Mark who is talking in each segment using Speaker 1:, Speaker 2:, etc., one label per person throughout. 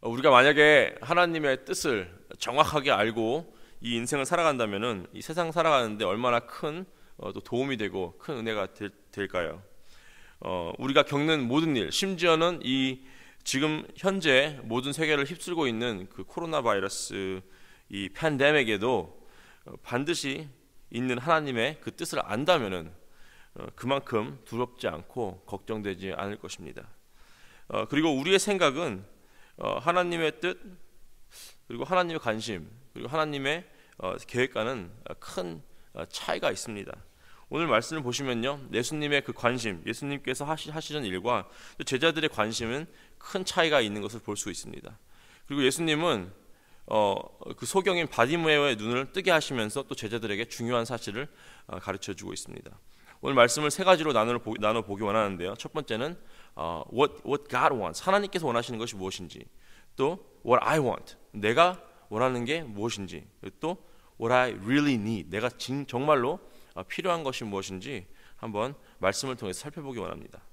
Speaker 1: 우리가 만약에 하나님의 뜻을 정확하게 알고 이 인생을 살아간다면은 이 세상 살아가는데 얼마나 큰 또 도움이 되고 큰 은혜가 될까요? 우리가 겪는 모든 일, 심지어는 이 지금 현재 모든 세계를 휩쓸고 있는 그 코로나 바이러스 이 팬데믹에도 반드시 있는 하나님의 그 뜻을 안다면은 그만큼 두렵지 않고 걱정되지 않을 것입니다. 그리고 우리의 생각은 하나님의 뜻, 그리고 하나님의 관심, 그리고 하나님의 계획과는 큰 차이가 있습니다. 오늘 말씀을 보시면요, 예수님의 그 관심, 예수님께서 하시는 일과 또 제자들의 관심은 큰 차이가 있는 것을 볼 수 있습니다. 그리고 예수님은 그 소경인 바디메오의 눈을 뜨게 하시면서 또 제자들에게 중요한 사실을 가르쳐주고 있습니다. 오늘 말씀을 세 가지로 나눠보기 원하는데요. 첫 번째는 what God wants, 하나님께서 원하시는 것이 무엇인지, 또 what I want, 내가 원하는 게 무엇인지, 또 what I really need, 내가 정말로 필요한 것이 무엇인지 한번 말씀을 통해서 살펴보기 원합니다.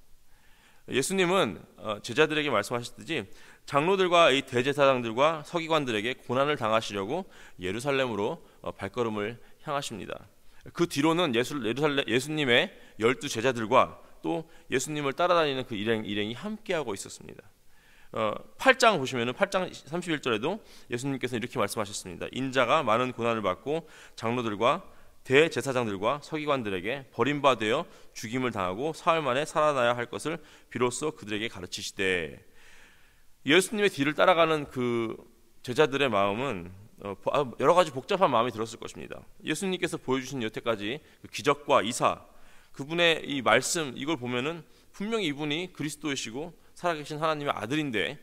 Speaker 1: 예수님은 제자들에게 말씀하셨듯이 장로들과 이 대제사장들과 서기관들에게 고난을 당하시려고 예루살렘으로 발걸음을 향하십니다. 그 뒤로는 예수님의 12 제자들과 또 예수님을 따라다니는 그 일행이 함께하고 있었습니다. 8장 보시면은 8장 31절에도 예수님께서 이렇게 말씀하셨습니다. 인자가 많은 고난을 받고 장로들과 대제사장들과 서기관들에게 버림받아 죽임을 당하고 사흘 만에 살아나야 할 것을 비로소 그들에게 가르치시되, 예수님의 뒤를 따라가는 그 제자들의 마음은 여러 가지 복잡한 마음이 들었을 것입니다. 예수님께서 보여주신 여태까지 그 기적과 이사, 그분의 이 말씀, 이걸 보면은 분명히 이분이 그리스도이시고 살아계신 하나님의 아들인데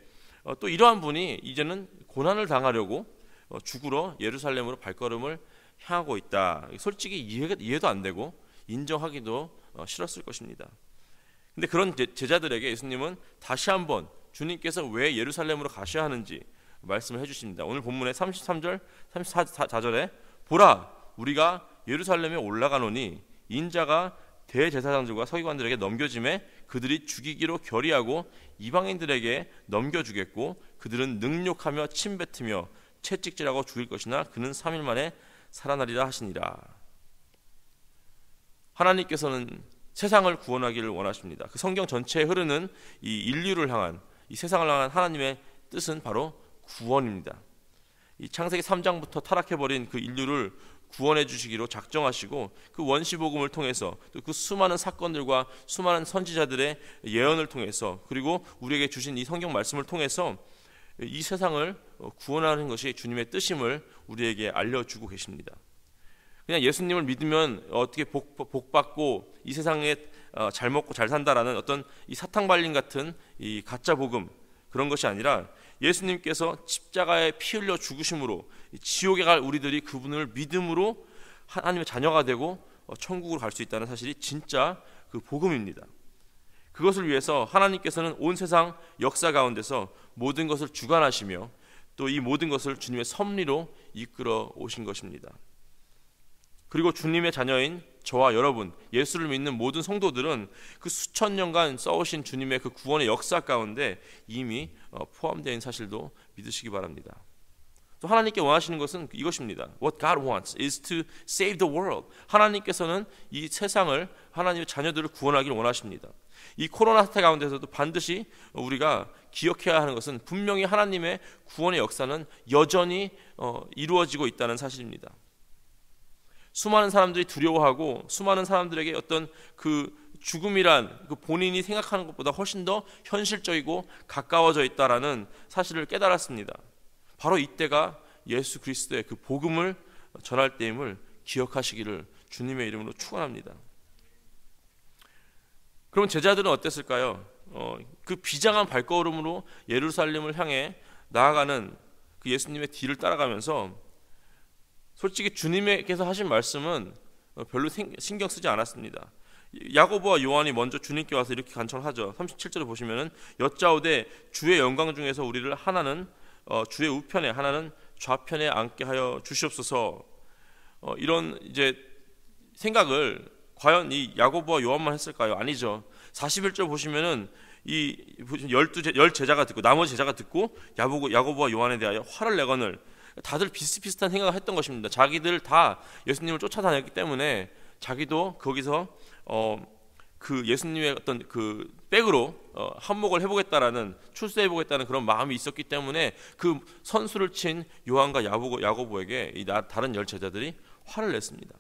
Speaker 1: 또 이러한 분이 이제는 고난을 당하려고 죽으러 예루살렘으로 발걸음을 향하고 있다. 솔직히 이해도 안 되고 인정하기도 싫었을 것입니다. 근데 그런 제자들에게 예수님은 다시 한번 주님께서 왜 예루살렘으로 가셔야 하는지 말씀을 해주십니다. 오늘 본문의 33절, 34절에 보라, 우리가 예루살렘에 올라가노니 인자가 대제사장들과 서기관들에게 넘겨짐에 그들이 죽이기로 결의하고 이방인들에게 넘겨주겠고 그들은 능욕하며 침뱉으며 채찍질하고 죽일 것이나 그는 3일 만에 살아나리라 하시니라. 하나님께서는 세상을 구원하기를 원하십니다. 그 성경 전체에 흐르는 이 인류를 향한, 이 세상을 향한 하나님의 뜻은 바로 구원입니다. 이 창세기 3장부터 타락해버린 그 인류를 구원해 주시기로 작정하시고 그 원시복음을 통해서 또 그 수많은 사건들과 수많은 선지자들의 예언을 통해서 그리고 우리에게 주신 이 성경 말씀을 통해서 이 세상을 구원하는 것이 주님의 뜻임을 우리에게 알려주고 계십니다. 그냥 예수님을 믿으면 어떻게 복받고 이 세상에 잘 먹고 잘 산다라는 어떤 이 사탕 발림 같은 이 가짜 복음, 그런 것이 아니라 예수님께서 십자가에 피 흘려 죽으심으로 지옥에 갈 우리들이 그분을 믿음으로 하나님의 자녀가 되고 천국으로 갈 수 있다는 사실이 진짜 그 복음입니다. 그것을 위해서 하나님께서는 온 세상 역사 가운데서 모든 것을 주관하시며 또 이 모든 것을 주님의 섭리로 이끌어 오신 것입니다. 그리고 주님의 자녀인 저와 여러분, 예수를 믿는 모든 성도들은 그 수천 년간 써오신 주님의 그 구원의 역사 가운데 이미 포함되어 있는 사실도 믿으시기 바랍니다. 또 하나님께 원하시는 것은 이것입니다. What God wants is to save the world. 하나님께서는 이 세상을, 하나님의 자녀들을 구원하기를 원하십니다. 이 코로나 사태 가운데서도 반드시 우리가 기억해야 하는 것은 분명히 하나님의 구원의 역사는 여전히 이루어지고 있다는 사실입니다. 수많은 사람들이 두려워하고 수많은 사람들에게 어떤 그 죽음이란 그 본인이 생각하는 것보다 훨씬 더 현실적이고 가까워져 있다라는 사실을 깨달았습니다. 바로 이때가 예수 그리스도의 그 복음을 전할 때임을 기억하시기를 주님의 이름으로 축원합니다. 그럼 제자들은 어땠을까요? 그 비장한 발걸음으로 예루살렘을 향해 나아가는 그 예수님의 뒤를 따라가면서 솔직히 주님께서 하신 말씀은 별로 신경 쓰지 않았습니다. 야고보와 요한이 먼저 주님께 와서 이렇게 간청하죠. 37절에 보시면은 여짜오되 주의 영광 중에서 우리를 하나는 주의 우편에 하나는 좌편에 앉게 하여 주시옵소서. 이런 이제 생각을 과연 이 야고보와 요한만 했을까요? 아니죠. 41절 보시면은 이 열 제자가 듣고 나머지 제자가 듣고 야고보와 요한에 대하여 화를 내거늘. 다들 비슷비슷한 생각을 했던 것입니다. 자기들 다 예수님을 쫓아다녔기 때문에 자기도 거기서 그 예수님의 어떤 그 백으로 한몫을 해보겠다라는, 출세해보겠다는 그런 마음이 있었기 때문에 그 선수를 친 요한과 야고보에게 이 다른 열 제자들이 화를 냈습니다.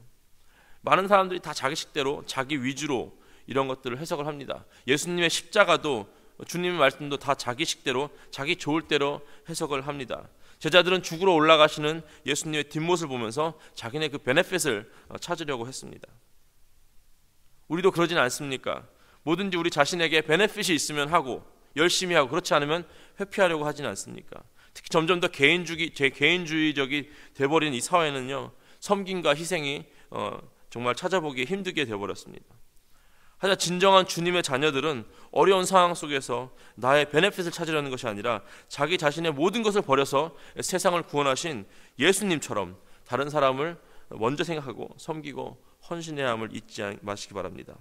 Speaker 1: 많은 사람들이 다 자기 식대로, 자기 위주로 이런 것들을 해석을 합니다. 예수님의 십자가도, 주님의 말씀도 다 자기 식대로, 자기 좋을 대로 해석을 합니다. 제자들은 죽으러 올라가시는 예수님의 뒷모습을 보면서 자기네 그 베네핏을 찾으려고 했습니다. 우리도 그러진 않습니까? 뭐든지 우리 자신에게 베네핏이 있으면 하고 열심히 하고, 그렇지 않으면 회피하려고 하진 않습니까? 특히 점점 더 개인주의적이 돼버린 이 사회는요, 섬김과 희생이 정말 찾아보기 힘들게 돼버렸습니다. 하지만 진정한 주님의 자녀들은 어려운 상황 속에서 나의 베네핏을 찾으려는 것이 아니라 자기 자신의 모든 것을 버려서 세상을 구원하신 예수님처럼 다른 사람을 먼저 생각하고 섬기고 헌신해야 함을 잊지 마시기 바랍니다.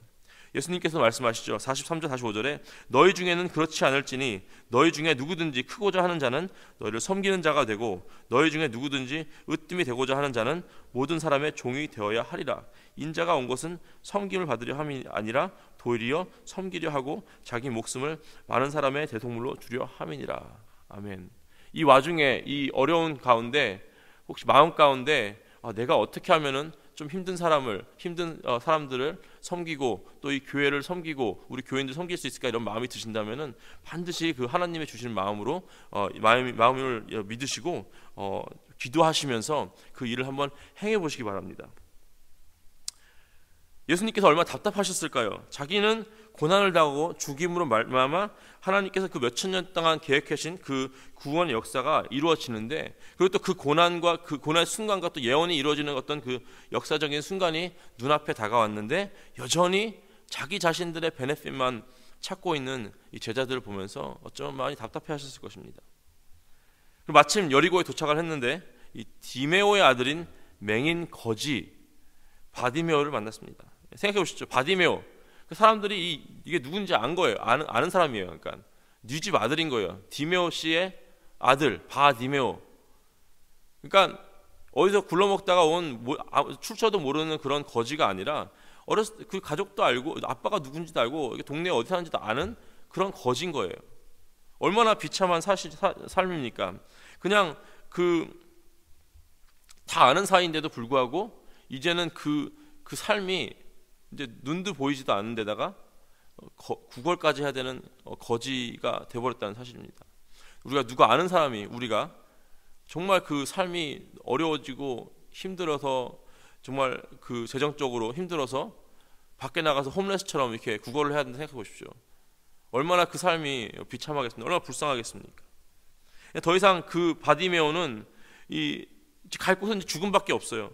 Speaker 1: 예수님께서 말씀하시죠. 43절 45절에 너희 중에는 그렇지 않을지니 너희 중에 누구든지 크고자 하는 자는 너희를 섬기는 자가 되고 너희 중에 누구든지 으뜸이 되고자 하는 자는 모든 사람의 종이 되어야 하리라. 인자가 온 것은 섬김을 받으려 함이 아니라 도리어 섬기려 하고 자기 목숨을 많은 사람의 대속물로 주려 함이니라. 아멘. 이 와중에, 이 어려운 가운데, 혹시 마음 가운데 내가 어떻게 하면은 좀 힘든 사람들을 섬기고 또 이 교회를 섬기고 우리 교인들 섬길 수 있을까, 이런 마음이 드신다면은 반드시 그 하나님의 주신 마음으로 마음을 믿으시고 기도하시면서 그 일을 한번 행해 보시기 바랍니다. 예수님께서 얼마나 답답하셨을까요? 자기는 고난을 당하고 죽임으로 말미암아 하나님께서 그 몇천 년 동안 계획하신 그 구원의 역사가 이루어지는데, 그리고 또 그 고난과 그 고난의 순간과 또 예언이 이루어지는 어떤 그 역사적인 순간이 눈앞에 다가왔는데 여전히 자기 자신들의 베네핏만 찾고 있는 이 제자들을 보면서 어쩌면 많이 답답해하셨을 것입니다. 그리고 마침 여리고에 도착을 했는데 이 디메오의 아들인 맹인 거지 바디메오를 만났습니다. 생각해 보시죠. 바디메오, 그 사람들이 이게 누군지 안 거예요. 아는 사람이에요. 그러니까 뉘집 아들인 거예요. 디메오 씨의 아들 바디메오. 그러니까 어디서 굴러먹다가 온 출처도 모르는 그런 거지가 아니라 어렸을 때 그 가족도 알고 아빠가 누군지도 알고 동네에 어디 사는지도 아는 그런 거지인 거예요. 얼마나 비참한 삶입니까? 그냥 다 아는 사이인데도 불구하고 이제는 그 삶이 이제 눈도 보이지도 않는 데다가 구걸까지 해야 되는 거지가 돼버렸다는 사실입니다. 우리가 누가 아는 사람이, 우리가 정말 그 삶이 어려워지고 힘들어서, 정말 그 재정적으로 힘들어서 밖에 나가서 홈레스처럼 이렇게 구걸을 해야 된다 생각해 보십시오. 얼마나 그 삶이 비참하겠습니까? 얼마나 불쌍하겠습니까? 더 이상 그 바디메오는 갈 곳은 죽음밖에 없어요.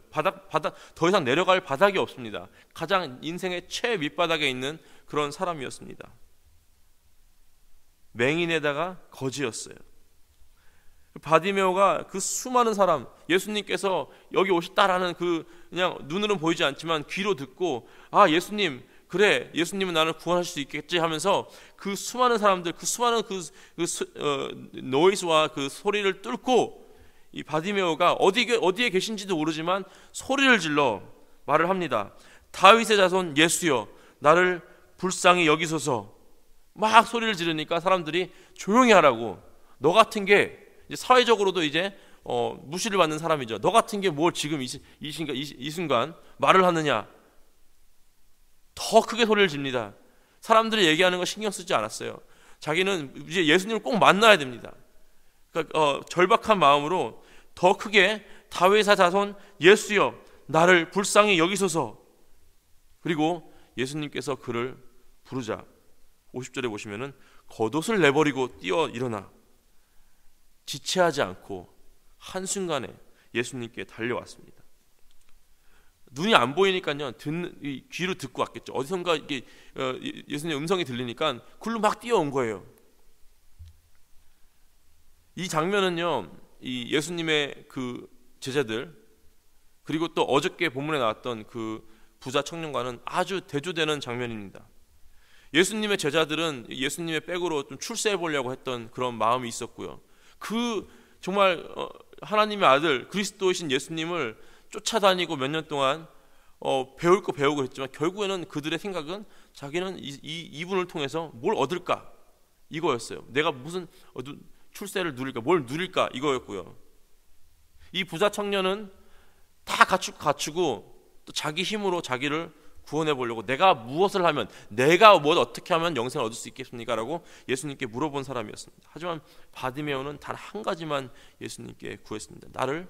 Speaker 1: 더 이상 내려갈 바닥이 없습니다. 가장 인생의 최 밑바닥에 있는 그런 사람이었습니다. 맹인에다가 거지였어요. 바디메오가 그 수많은 사람, 예수님께서 여기 오셨다라는 그냥 눈으로는 보이지 않지만 귀로 듣고, 예수님, 그래, 예수님은 나를 구원하실 수 있겠지 하면서 그 수많은 사람들, 그 수많은 노이즈와 그 소리를 뚫고 이 바디메오가 어디에 계신지도 모르지만 소리를 질러 말을 합니다. 다윗의 자손 예수여, 나를 불쌍히 여기소서. 막 소리를 지르니까 사람들이 조용히 하라고. 너 같은 게 이제 사회적으로도 이제 무시를 받는 사람이죠. 너 같은 게 뭘 지금 이 순간 말을 하느냐. 더 크게 소리를 집니다. 사람들이 얘기하는 거 신경 쓰지 않았어요. 자기는 이제 예수님을 꼭 만나야 됩니다. 그러니까 절박한 마음으로 더 크게 다윗의 자손 예수여, 나를 불쌍히 여기소서. 그리고 예수님께서 그를 부르자 50절에 보시면은 겉옷을 내버리고 뛰어 일어나 지체하지 않고 한순간에 예수님께 달려왔습니다. 눈이 안 보이니까요, 귀로 듣고 왔겠죠. 어디선가 이게 예수님의 음성이 들리니까 굴로 막 뛰어온 거예요. 이 장면은요, 이 예수님의 그 제자들, 그리고 또 어저께 본문에 나왔던 그 부자 청년과는 아주 대조되는 장면입니다. 예수님의 제자들은 예수님의 백으로 좀 출세해 보려고 했던 그런 마음이 있었고요. 그 정말 하나님의 아들 그리스도이신 예수님을 쫓아다니고 몇 년 동안 배울 거 배우고 했지만 결국에는 그들의 생각은 자기는 이분을 통해서 뭘 얻을까 이거였어요. 내가 무슨 출세를 누릴까, 뭘 누릴까 이거였고요. 이 부자 청년은 다 갖추고 또 자기 힘으로 자기를 구원해 보려고, 내가 무엇을 하면, 내가 뭘 어떻게 하면 영생을 얻을 수 있겠습니까? 라고 예수님께 물어본 사람이었습니다. 하지만 바디메오는 단 한 가지만 예수님께 구했습니다. 나를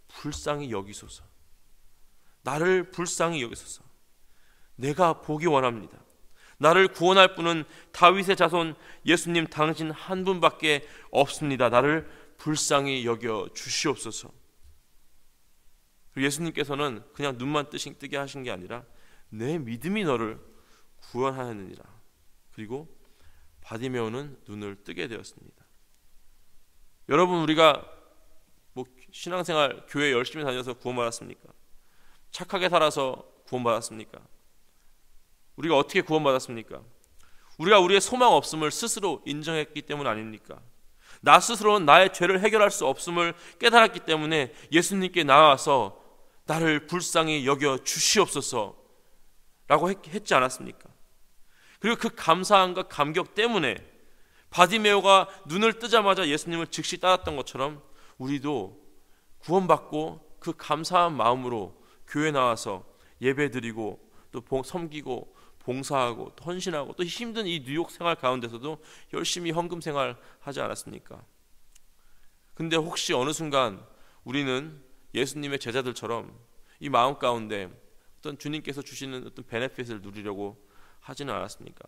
Speaker 1: 불쌍히 여기소서. 나를 불쌍히 여기소서. 내가 보기 원합니다. 나를 구원할 분은 다윗의 자손 예수님 당신 한 분밖에 없습니다. 나를 불쌍히 여겨 주시옵소서. 예수님께서는 그냥 눈만 뜨게 하신 게 아니라 내 믿음이 너를 구원하느니라. 그리고 바디메오는 눈을 뜨게 되었습니다. 여러분, 우리가 신앙생활 교회 열심히 다녀서 구원받았습니까? 착하게 살아서 구원받았습니까? 우리가 어떻게 구원받았습니까? 우리가 우리의 소망 없음을 스스로 인정했기 때문 아닙니까? 나 스스로는 나의 죄를 해결할 수 없음을 깨달았기 때문에 예수님께 나와서 나를 불쌍히 여겨 주시옵소서 라고 했지 않았습니까? 그리고 그 감사함과 감격 때문에 바디메오가 눈을 뜨자마자 예수님을 즉시 따랐던 것처럼 우리도 구원받고 그 감사한 마음으로 교회 나와서 예배드리고 또 섬기고 봉사하고 또 헌신하고 또 힘든 이 뉴욕 생활 가운데서도 열심히 헌금 생활 하지 않았습니까? 근데 혹시 어느 순간 우리는 예수님의 제자들처럼 이 마음 가운데 어떤 주님께서 주시는 어떤 베네핏을 누리려고 하지는 않았습니까?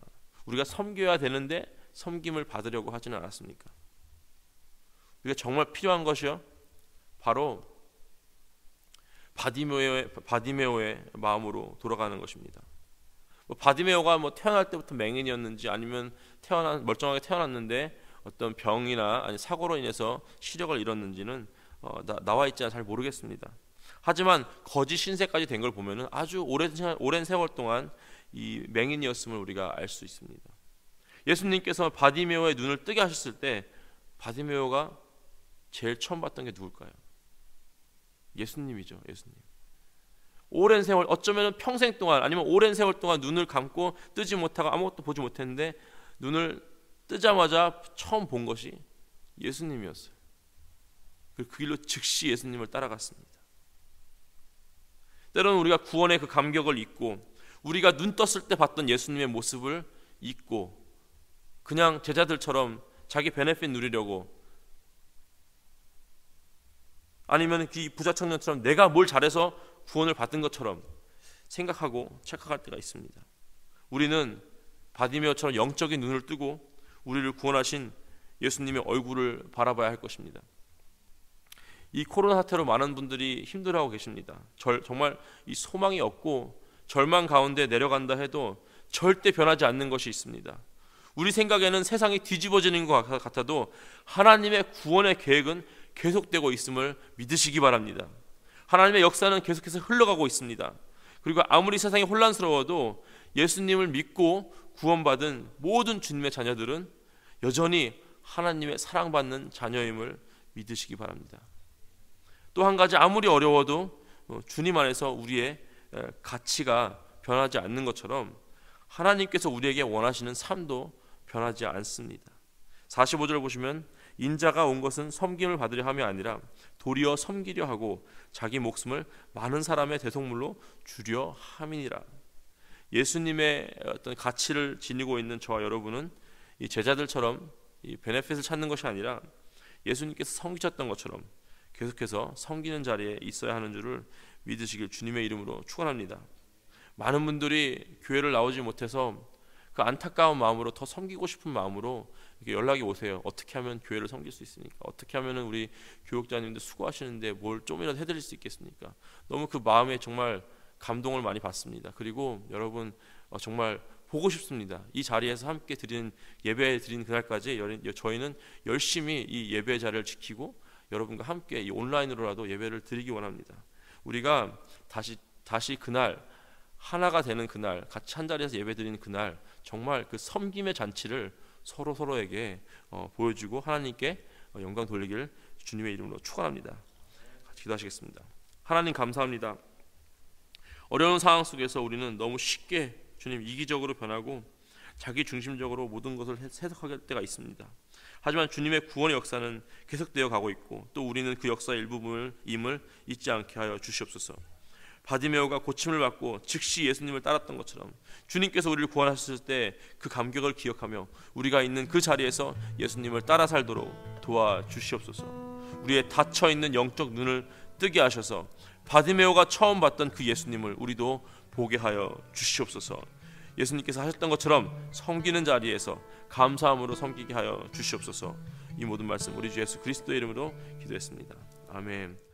Speaker 1: 우리가 섬겨야 되는데 섬김을 받으려고 하지는 않았습니까? 우리가 정말 필요한 것이요, 바로 바디메오의 마음으로 돌아가는 것입니다. 바디메오가 태어날 때부터 맹인이었는지 아니면 멀쩡하게 태어났는데 어떤 병이나 아니 사고로 인해서 시력을 잃었는지는 나와 있지 않아 잘 모르겠습니다. 하지만 거짓 신세까지 된 걸 보면은 아주 오랜 세월 동안 이 맹인이었음을 우리가 알 수 있습니다. 예수님께서 바디메오의 눈을 뜨게 하셨을 때 바디메오가 제일 처음 봤던 게 누굴까요? 예수님이죠. 예수님. 오랜 세월, 어쩌면 평생 동안 아니면 오랜 세월 동안 눈을 감고 뜨지 못하고 아무것도 보지 못했는데 눈을 뜨자마자 처음 본 것이 예수님이었어요. 그 길로 즉시 예수님을 따라갔습니다. 때로는 우리가 구원의 그 감격을 잊고 우리가 눈 떴을 때 봤던 예수님의 모습을 잊고 그냥 제자들처럼 자기 베네핏 누리려고, 아니면 이 부자 청년처럼 내가 뭘 잘해서 구원을 받은 것처럼 생각하고 착각할 때가 있습니다. 우리는 바디메오처럼 영적인 눈을 뜨고 우리를 구원하신 예수님의 얼굴을 바라봐야 할 것입니다. 이 코로나 사태로 많은 분들이 힘들어하고 계십니다. 정말 이 소망이 없고 절망 가운데 내려간다 해도 절대 변하지 않는 것이 있습니다. 우리 생각에는 세상이 뒤집어지는 것 같아도 하나님의 구원의 계획은 계속되고 있음을 믿으시기 바랍니다. 하나님의 역사는 계속해서 흘러가고 있습니다. 그리고 아무리 세상이 혼란스러워도 예수님을 믿고 구원받은 모든 주님의 자녀들은 여전히 하나님의 사랑받는 자녀임을 믿으시기 바랍니다. 또 한 가지, 아무리 어려워도 주님 안에서 우리의 가치가 변하지 않는 것처럼 하나님께서 우리에게 원하시는 삶도 변하지 않습니다. 45절 보시면 인자가 온 것은 섬김을 받으려 함이 아니라 도리어 섬기려 하고 자기 목숨을 많은 사람의 대속물로 주려 함이니라. 예수님의 어떤 가치를 지니고 있는 저와 여러분은 이 제자들처럼 이 베네핏을 찾는 것이 아니라 예수님께서 섬기셨던 것처럼 계속해서 섬기는 자리에 있어야 하는 줄을 믿으시길 주님의 이름으로 축원합니다. 많은 분들이 교회를 나오지 못해서 그 안타까운 마음으로 더 섬기고 싶은 마음으로 이렇게 연락이 오세요. 어떻게 하면 교회를 섬길 수 있습니까? 어떻게 하면 우리 교육자님들 수고하시는데 뭘 좀이라도 해드릴 수 있겠습니까? 너무 그 마음에 정말 감동을 많이 받습니다. 그리고 여러분 정말 보고 싶습니다. 이 자리에서 함께 드리는 예배 드린 그날까지 저희는 열심히 이 예배 자리를 지키고 여러분과 함께 이 온라인으로라도 예배를 드리기 원합니다. 우리가 다시 그날 하나가 되는 그날, 같이 한 자리에서 예배드리는 그날, 정말 그 섬김의 잔치를 서로에게 보여주고 하나님께 영광 돌리길 주님의 이름으로 축원합니다. 같이 기도하시겠습니다. 하나님 감사합니다. 어려운 상황 속에서 우리는 너무 쉽게 주님 이기적으로 변하고 자기 중심적으로 모든 것을 해석할 때가 있습니다. 하지만 주님의 구원의 역사는 계속되어 가고 있고 또 우리는 그 역사의 일부분임을 잊지 않게 하여 주시옵소서. 바디메오가 고침을 받고 즉시 예수님을 따랐던 것처럼 주님께서 우리를 구원하셨을 때 그 감격을 기억하며 우리가 있는 그 자리에서 예수님을 따라 살도록 도와주시옵소서. 우리의 닫혀있는 영적 눈을 뜨게 하셔서 바디메오가 처음 봤던 그 예수님을 우리도 보게 하여 주시옵소서. 예수님께서 하셨던 것처럼 섬기는 자리에서 감사함으로 섬기게 하여 주시옵소서. 이 모든 말씀 우리 주 예수 그리스도의 이름으로 기도했습니다. 아멘.